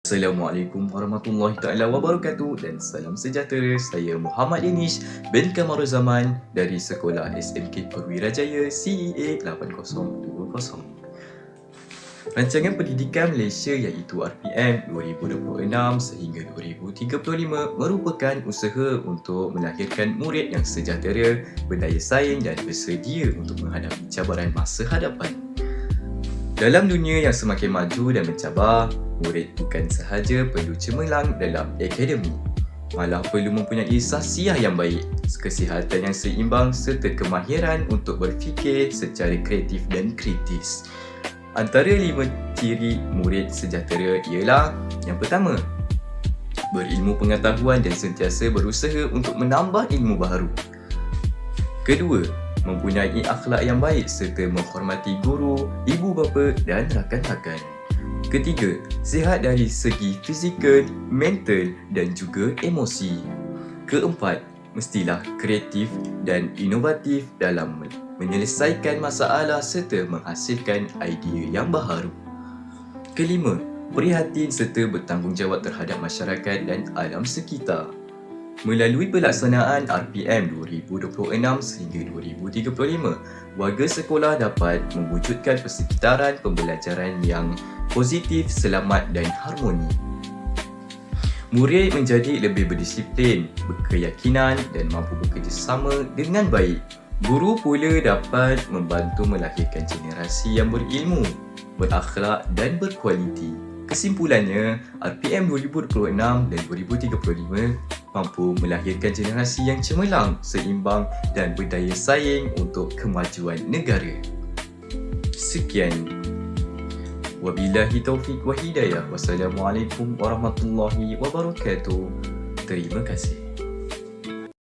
Assalamualaikum warahmatullahi taala wabarakatuh dan salam sejahtera. Saya Muhammad Danish bin Kamarul Zaman dari Sekolah SMK Perwirajaya CEA 8020. Rancangan Pendidikan Malaysia iaitu RPM 2026 sehingga 2035 merupakan usaha untuk melahirkan murid yang sejahtera, berdaya saing dan bersedia untuk menghadapi cabaran masa hadapan. Dalam dunia yang semakin maju dan mencabar, murid bukan sahaja perlu cemerlang dalam akademik, malah perlu mempunyai sahsiah yang baik, kesihatan yang seimbang serta kemahiran untuk berfikir secara kreatif dan kritis. Antara 5 ciri murid sejahtera ialah: yang pertama, berilmu pengetahuan dan sentiasa berusaha untuk menambah ilmu baharu. Kedua, mempunyai akhlak yang baik serta menghormati guru, ibu bapa dan rakan-rakan. Ketiga, sihat dari segi fizikal, mental dan juga emosi. Keempat, mestilah kreatif dan inovatif dalam menyelesaikan masalah serta menghasilkan idea yang baharu. Kelima, prihatin serta bertanggungjawab terhadap masyarakat dan alam sekitar. Melalui pelaksanaan RPM 2026 sehingga 2035, warga sekolah dapat mewujudkan persekitaran pembelajaran yang positif, selamat dan harmoni. Murid menjadi lebih berdisiplin, berkeyakinan dan mampu bekerjasama dengan baik. Guru pula dapat membantu melahirkan generasi yang berilmu, berakhlak dan berkualiti. Kesimpulannya, RPM 2026 dan 2035 mampu melahirkan generasi yang cemerlang, seimbang dan berdaya saing untuk kemajuan negara. Sekian. Wabillahi taufiq wa hidayah. Wassalamualaikum warahmatullahi wabarakatuh. Terima kasih.